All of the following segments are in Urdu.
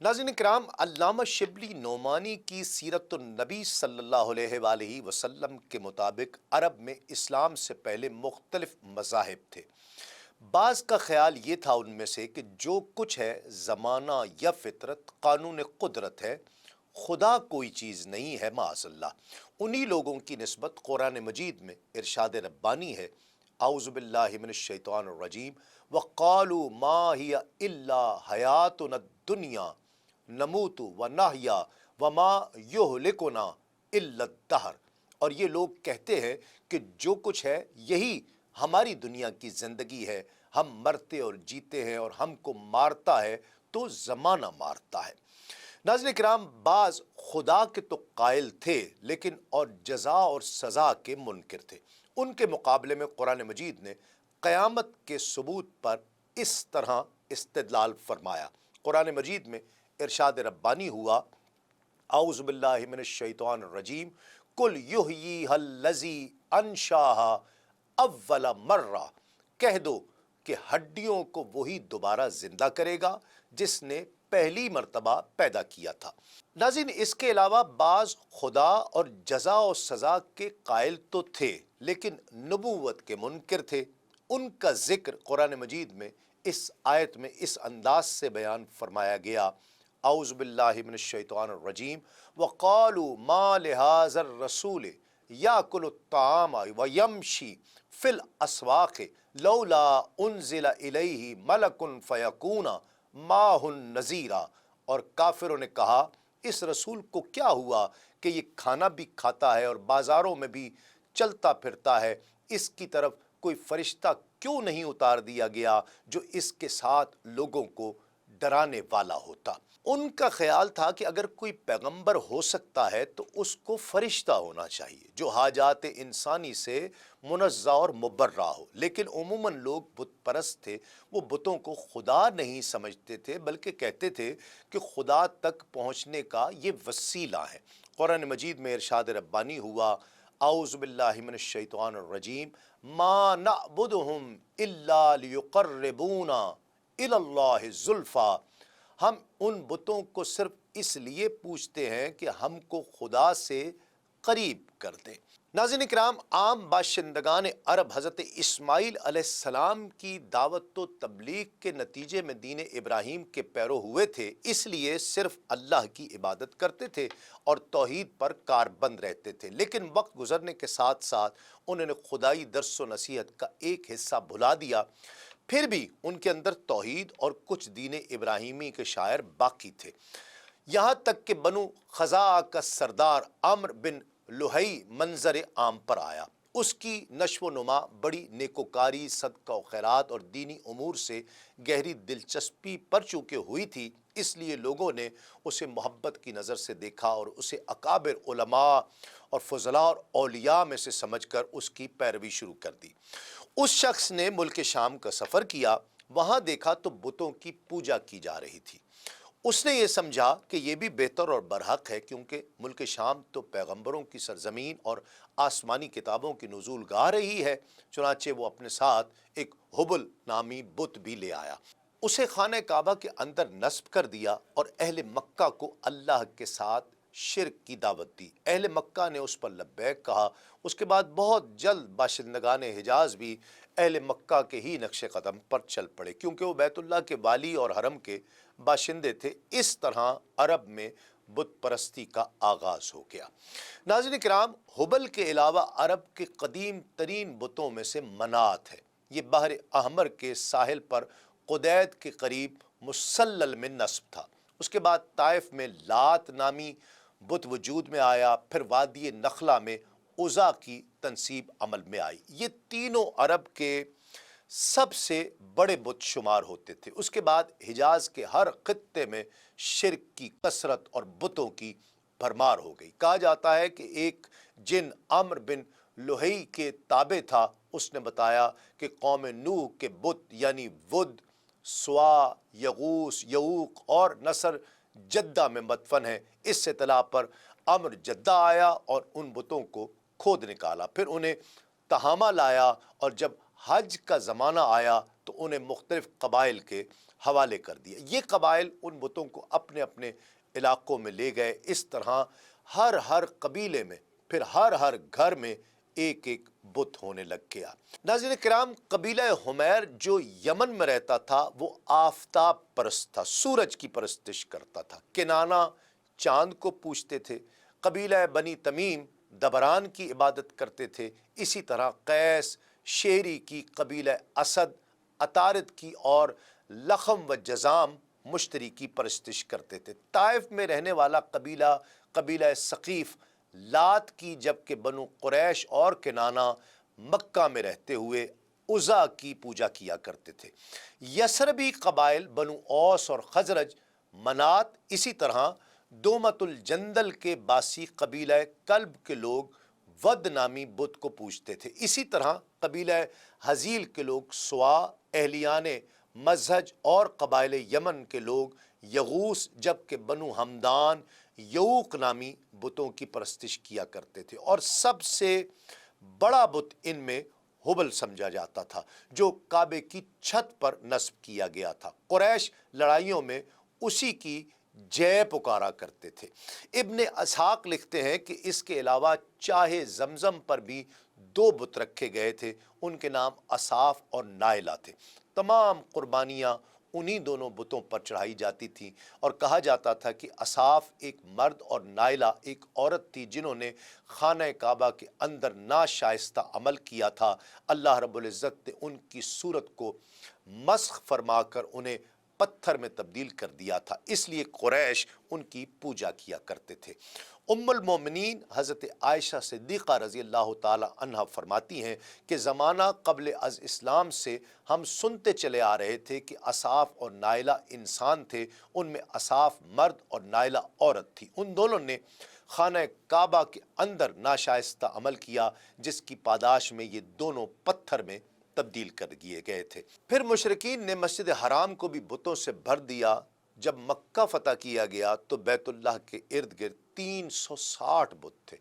ناظرین کرام، علامہ شبلی نعمانی کی سیرت النبی صلی اللہ علیہ وآلہ وسلم کے مطابق عرب میں اسلام سے پہلے مختلف مذاہب تھے۔ بعض کا خیال یہ تھا ان میں سے کہ جو کچھ ہے زمانہ یا فطرت، قانون قدرت ہے، خدا کوئی چیز نہیں ہے معاذ اللہ۔ انہی لوگوں کی نسبت قرآن مجید میں ارشاد ربانی ہے، اعوذ باللہ من الشیطان الرجیم وقالوا ما ہی الا حیاتنا الدنیا نموت و نحیا وما یہلکنا الا الدہر۔ اور یہ لوگ کہتے ہیں کہ جو کچھ ہے یہی ہماری دنیا کی زندگی ہے، ہم مرتے اور جیتے ہیں اور ہم کو مارتا ہے تو زمانہ مارتا ہے۔ ناظرین کرام، بعض خدا کے تو قائل تھے لیکن اور جزا اور سزا کے منکر تھے۔ ان کے مقابلے میں قرآن مجید نے قیامت کے ثبوت پر اس طرح استدلال فرمایا۔ قرآن مجید میں ارشاد ربانی ہوا، اعوذ باللہ من الشیطان الرجیم قل یحییھا الذی انشاھا اول مرہ، کہہ دو کہ ہڈیوں کو وہی دوبارہ زندہ کرے گا جس نے پہلی مرتبہ پیدا کیا تھا۔ ناظرین، اس کے علاوہ بعض خدا اور جزا و سزا کے قائل تو تھے لیکن نبوت کے منکر تھے۔ ان کا ذکر قرآن مجید میں اس آیت میں اس انداز سے بیان فرمایا گیا، اعوذ باللہ من الشیطان الرجیم وقالوا ما لہذا الرسول یاکل الطعام ویمشی فی الاسواق لولا انزل الیہ ملک فیکون معہ نذیرا۔ اور کافروں نے کہا، اس رسول کو کیا ہوا کہ یہ کھانا بھی کھاتا ہے اور بازاروں میں بھی چلتا پھرتا ہے، اس کی طرف کوئی فرشتہ کیوں نہیں اتار دیا گیا جو اس کے ساتھ لوگوں کو ڈرانے والا ہوتا۔ ان کا خیال تھا کہ اگر کوئی پیغمبر ہو سکتا ہے تو اس کو فرشتہ ہونا چاہیے جو حاجات انسانی سے منزہ اور مبرہ ہو، لیکن عموماً لوگ بت پرست تھے، وہ بتوں کو خدا نہیں سمجھتے تھے بلکہ کہتے تھے کہ خدا تک پہنچنے کا یہ وسیلہ ہے۔ قرآن مجید میں ارشاد ربانی ہوا، اعوذ باللہ من الشیطان الرجیم ما نعبدہم الا لیقربونا الی اللہ زلفیٰ، ہم ان بتوں کو صرف اس لیے پوچھتے ہیں کہ ہم کو خدا سے قریب کر دیں۔ ناظرین کرام، عام باشندگان عرب حضرت اسماعیل علیہ السلام کی دعوت و تبلیغ کے نتیجے میں دین ابراہیم کے پیرو ہوئے تھے، اس لیے صرف اللہ کی عبادت کرتے تھے اور توحید پر کاربند رہتے تھے، لیکن وقت گزرنے کے ساتھ ساتھ انہوں نے خدائی درس و نصیحت کا ایک حصہ بھلا دیا۔ پھر بھی ان کے اندر توحید اور کچھ دین ابراہیمی کے شاعر باقی تھے، یہاں تک کہ بنو خزاعہ کا سردار عمرو بن لہی منظر عام پر آیا۔ اس کی نشو و نما بڑی نیکوکاری، صدقہ و خیرات اور دینی امور سے گہری دلچسپی پر چونکہ ہوئی تھی، اس لیے لوگوں نے اسے محبت کی نظر سے دیکھا اور اسے اکابر علماء اور فضلاء اور اولیاء میں سے سمجھ کر اس کی پیروی شروع کر دی۔ اس شخص نے ملک شام کا سفر کیا، وہاں دیکھا تو بتوں کی پوجا کی جا رہی تھی۔ اس نے یہ سمجھا کہ یہ بھی بہتر اور برحق ہے، کیونکہ ملک شام تو پیغمبروں کی سرزمین اور آسمانی کتابوں کی نزول گاہ رہی ہے، چنانچہ وہ اپنے ساتھ ایک حبل نامی بت بھی لے آیا، اسے خانہ کعبہ کے اندر نصب کر دیا اور اہل مکہ کو اللہ کے ساتھ شرک کی دعوت دی۔ اہل مکہ نے اس پر لبیک کہا۔ اس کے بعد بہت جلد باشندگان حجاز بھی اہل مکہ کے ہی نقش قدم پر چل پڑے، کیونکہ وہ بیت اللہ کے والی اور حرم کے باشندے تھے۔ اس طرح عرب میں بت پرستی کا آغاز ہو گیا۔ ناظرین کرام، حبل کے علاوہ عرب کے قدیم ترین بتوں میں سے منات ہے۔ یہ بحر احمر کے ساحل پر قدید کے قریب مسلل میں نصب تھا۔ اس کے بعد طائف میں لات نامی بت وجود میں آیا، پھر وادی نخلا میں عزا کی تنصیب عمل میں آئی۔ یہ تینوں عرب کے سب سے بڑے بت شمار ہوتے تھے۔ اس کے بعد حجاز کے ہر خطے میں شرک کی کثرت اور بتوں کی بھرمار ہو گئی۔ کہا جاتا ہے کہ ایک جن عمرو بن لہی کے تابع تھا، اس نے بتایا کہ قوم نوح کے بت یعنی ود، سوا، یغوث، یعوق اور نصر جدہ میں مدفن ہے۔ اس اطلاع پر عمرو جدہ آیا اور ان بتوں کو کھود نکالا، پھر انہیں تہامہ لایا، اور جب حج کا زمانہ آیا تو انہیں مختلف قبائل کے حوالے کر دیا۔ یہ قبائل ان بتوں کو اپنے اپنے علاقوں میں لے گئے۔ اس طرح ہر قبیلے میں پھر ہر گھر میں ایک ایک بت ہونے لگ گیا۔ ناظرین کرام، قبیلہ حمیر جو یمن میں رہتا تھا وہ آفتاب پرست تھا، سورج کی پرستش کرتا تھا۔ کنانہ چاند کو پوجتے تھے۔ قبیلہ بنی تمیم دبران کی عبادت کرتے تھے۔ اسی طرح قیس شیری کی، قبیلہ اسد عطارد کی اور لخم و جزام مشتری کی پرستش کرتے تھے۔ طائف میں رہنے والا قبیلہ ثقیف لات کی، جبکہ بنو قریش اور کنانہ مکہ میں رہتے ہوئے عزا کی پوجا کیا کرتے تھے۔ یثربی قبائل بنو اوس اور خزرج منات، اسی طرح دومت الجندل کے باسی قبیلہ کلب کے لوگ ود نامی بت کو پوجتے تھے۔ اسی طرح قبیلہ حزیل کے لوگ سوا، اہلیان مزہج اور قبائل یمن کے لوگ یغوس، جبکہ بنو ہمدان یعوق نامی بتوں کی پرستش کیا کرتے تھے۔ اور سب سے بڑا بت ان میں ہبل سمجھا جاتا تھا، جو کعبے کی چھت پر نصب کیا گیا تھا۔ قریش لڑائیوں میں اسی کی جے پکارا کرتے تھے۔ ابن اسحاق لکھتے ہیں کہ اس کے علاوہ چاہے زمزم پر بھی 2 بت رکھے گئے تھے، ان کے نام اصاف اور نائلہ تھے۔ تمام قربانیاں انہی دونوں بتوں پر چڑھائی جاتی تھیں، اور کہا جاتا تھا کہ اصاف ایک مرد اور نائلہ ایک عورت تھی جنہوں نے خانہ کعبہ کے اندر ناشائستہ عمل کیا تھا۔ اللہ رب العزت نے ان کی صورت کو مسخ فرما کر انہیں پتھر میں تبدیل کر دیا تھا، اس لیے قریش ان کی پوجا کیا کرتے تھے۔ ام المومنین حضرت عائشہ صدیقہ رضی اللہ تعالی عنہ فرماتی ہیں کہ زمانہ قبل از اسلام سے ہم سنتے چلے آ رہے تھے کہ اصاف اور نائلہ انسان تھے، ان میں اصاف مرد اور نائلہ عورت تھی۔ ان دونوں نے خانہ کعبہ کے اندر ناشائستہ عمل کیا، جس کی پاداش میں یہ دونوں پتھر میں تبدیل کر دیے گئے تھے۔ پھر مشرکین نے مسجد حرام کو بھی بتوں سے بھر دیا۔ جب مکہ فتح کیا گیا تو بیت اللہ کے ارد گرد 360 بت تھے،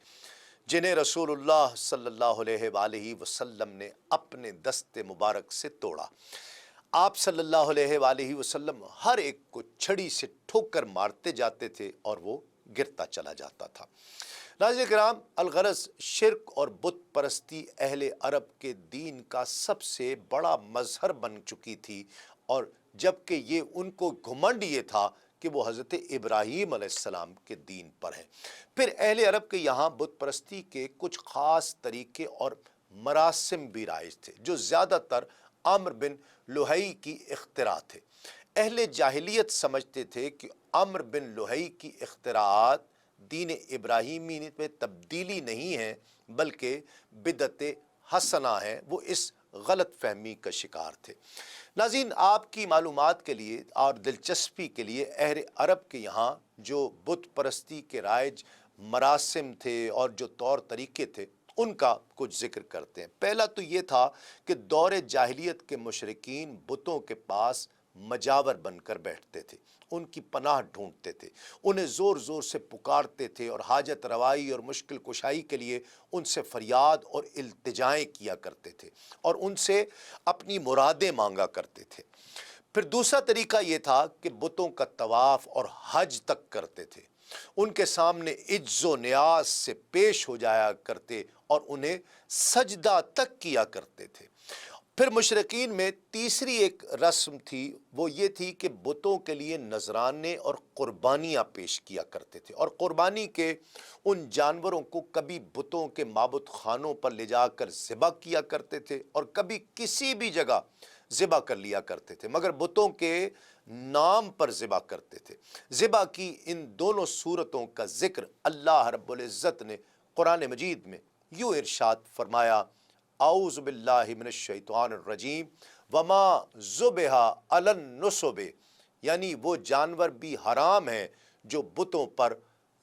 جنہیں رسول اللہ صلی اللہ علیہ وآلہ وسلم نے اپنے دست مبارک سے توڑا۔ آپ صلی اللہ علیہ وآلہ وسلم ہر ایک کو چھڑی سے ٹھوکر مارتے جاتے تھے اور وہ گرتا چلا جاتا تھا۔ ناظرین کرام، الغرض شرک اور بت پرستی اہل عرب کے دین کا سب سے بڑا مظہر بن چکی تھی، اور جبکہ یہ ان کو گھمنڈ یہ تھا کہ وہ حضرت ابراہیم علیہ السلام کے دین پر ہیں۔ پھر اہل عرب کے یہاں بت پرستی کے کچھ خاص طریقے اور مراسم بھی رائج تھے، جو زیادہ تر عمرو بن لوہی کی اختراع تھے۔ اہل جاہلیت سمجھتے تھے کہ عمرو بن لوہی کی اختراعات دین ابراہیمی میں تبدیلی نہیں ہے، بلکہ بدعت حسنہ ہے۔ وہ اس غلط فہمی کا شکار تھے۔ ناظرین، آپ کی معلومات کے لیے اور دلچسپی کے لیے اہل عرب کے یہاں جو بت پرستی کے رائج مراسم تھے اور جو طور طریقے تھے، ان کا کچھ ذکر کرتے ہیں۔ پہلا تو یہ تھا کہ دور جاہلیت کے مشرکین بتوں کے پاس مجاور بن کر بیٹھتے تھے، ان کی پناہ ڈھونڈتے تھے، انہیں زور زور سے پکارتے تھے، اور حاجت روائی اور مشکل کشائی کے لیے ان سے فریاد اور التجائیں کیا کرتے تھے، اور ان سے اپنی مرادیں مانگا کرتے تھے۔ پھر دوسرا طریقہ یہ تھا کہ بتوں کا طواف اور حج تک کرتے تھے، ان کے سامنے عجز و نیاز سے پیش ہو جایا کرتے اور انہیں سجدہ تک کیا کرتے تھے۔ پھر مشرکین میں تیسری ایک رسم تھی، وہ یہ تھی کہ بتوں کے لیے نذرانے اور قربانیاں پیش کیا کرتے تھے، اور قربانی کے ان جانوروں کو کبھی بتوں کے معبود خانوں پر لے جا کر ذبح کیا کرتے تھے، اور کبھی کسی بھی جگہ ذبح کر لیا کرتے تھے، مگر بتوں کے نام پر ذبح کرتے تھے۔ ذبح کی ان دونوں صورتوں کا ذکر اللہ رب العزت نے قرآن مجید میں یوں ارشاد فرمایا: اعوذ باللہ من الشیطان الرجیم وما ذبح علی النصب، یعنی وہ جانور بھی حرام ہیں جو بتوں پر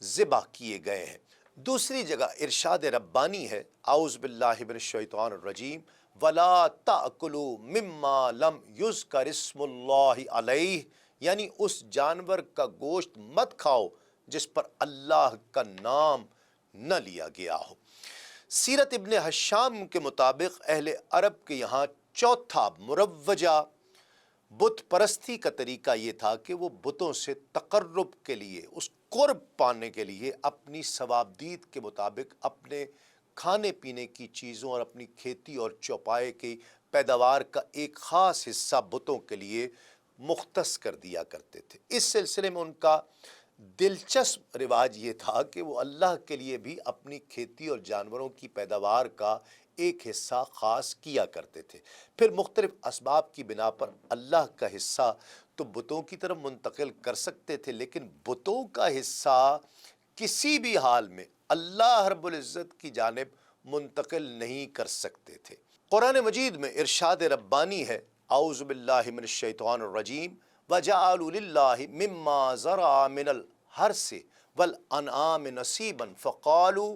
ذبح کیے گئے ہیں۔ دوسری جگہ ارشاد ربانی ہے: اعوذ باللہ من الشیطان الرجیم ولا تأکلوا مما لم یذکر اسم اللہ علیہ، یعنی اس جانور کا گوشت مت کھاؤ جس پر اللہ کا نام نہ لیا گیا ہو۔ سیرت ابن ہشام کے مطابق اہل عرب کے یہاں چوتھا مروجہ بت پرستی کا طریقہ یہ تھا کہ وہ بتوں سے تقرب کے لیے، اس قرب پانے کے لیے اپنی ثوابدید کے مطابق اپنے کھانے پینے کی چیزوں اور اپنی کھیتی اور چوپائے کی پیداوار کا ایک خاص حصہ بتوں کے لیے مختص کر دیا کرتے تھے۔ اس سلسلے میں ان کا دلچسپ رواج یہ تھا کہ وہ اللہ کے لیے بھی اپنی کھیتی اور جانوروں کی پیداوار کا ایک حصہ خاص کیا کرتے تھے، پھر مختلف اسباب کی بنا پر اللہ کا حصہ تو بتوں کی طرف منتقل کر سکتے تھے، لیکن بتوں کا حصہ کسی بھی حال میں اللہ رب العزت کی جانب منتقل نہیں کر سکتے تھے۔ قرآن مجید میں ارشاد ربانی ہے، اعوذ باللہ من الشیطان الرجیم، وَجَعَلُوا لِلَّهِ مِمَّا زَرَعَ مِنَ الْحَرْثِ وَالْأَنْعَامِ نَصِيبًا فَقَالُوا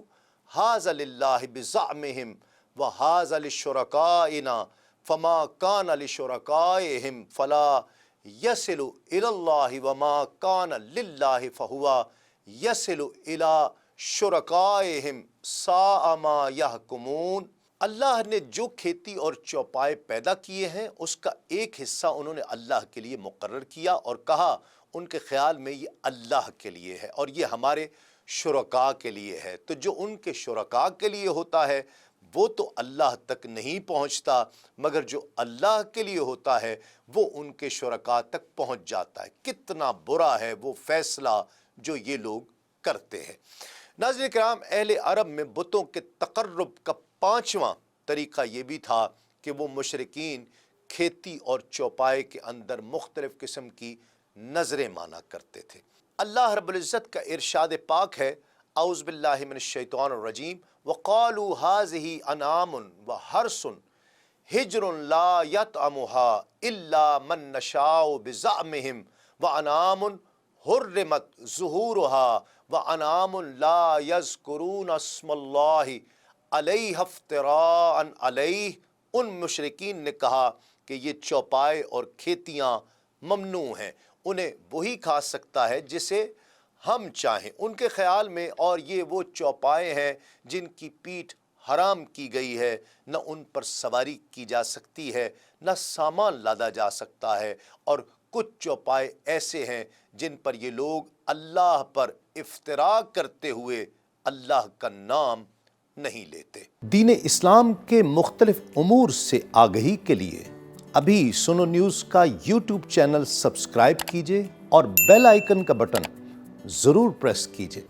هَذَا لِلَّهِ بِزَعْمِهِمْ وَهَذَا لِشُرَكَائِنَا فَمَا كَانَ لِشُرَكَائِهِمْ فَلَا يَصِلُ إِلَى اللَّهِ وَمَا كَانَ لِلَّهِ فَهُوَ يَصِلُ إِلَى شُرَكَائِهِمْ سَاءَ مَا يَحْكُمُونَ۔ اللہ نے جو کھیتی اور چوپائے پیدا کیے ہیں اس کا ایک حصہ انہوں نے اللہ کے لیے مقرر کیا اور کہا ان کے خیال میں یہ اللہ کے لیے ہے اور یہ ہمارے شرکاء کے لیے ہے، تو جو ان کے شرکاء کے لیے ہوتا ہے وہ تو اللہ تک نہیں پہنچتا، مگر جو اللہ کے لیے ہوتا ہے وہ ان کے شرکاء تک پہنچ جاتا ہے۔ کتنا برا ہے وہ فیصلہ جو یہ لوگ کرتے ہیں۔ ناظرین کرام، اہل عرب میں بتوں کے تقرب کا پانچواں طریقہ یہ بھی تھا کہ وہ مشرکین کھیتی اور چوپائے کے اندر مختلف قسم کی نظریں مانا کرتے تھے۔ اللہ رب العزت کا ارشاد پاک ہے، اعوذ باللہ من الشیطان الرجیم، وَقَالُوا هَٰذِهِ أَنْعَامٌ وَحَرْثٌ حِجْرٌ لَا يَطْعَمُهَا إِلَّا مَن نَّشَاءُ بِزَعْمِهِمْ وَأَنْعَامٌ حُرِّمَتْ ظُهُورُهَا وَأَنْعَامٌ لَا يَذْكُرُونَ اسْمَ اللَّهِ عَلَيْهَا افْتِرَاءً عَلَيْهِ۔ ان مشرکین نے کہا کہ یہ چوپائے اور کھیتیاں ممنوع ہیں، انہیں وہی کھا سکتا ہے جسے ہم چاہیں ان کے خیال میں، اور یہ وہ چوپائے ہیں جن کی پیٹھ حرام کی گئی ہے، نہ ان پر سواری کی جا سکتی ہے، نہ سامان لادا جا سکتا ہے، اور کچھ چوپائے ایسے ہیں جن پر یہ لوگ اللہ پر افتراء کرتے ہوئے اللہ کا نام نہیں لیتے۔ دین اسلام کے مختلف امور سے آگہی کے لیے ابھی سنو نیوز کا یوٹیوب چینل سبسکرائب کیجئے اور بیل آئیکن کا بٹن ضرور پریس کیجئے۔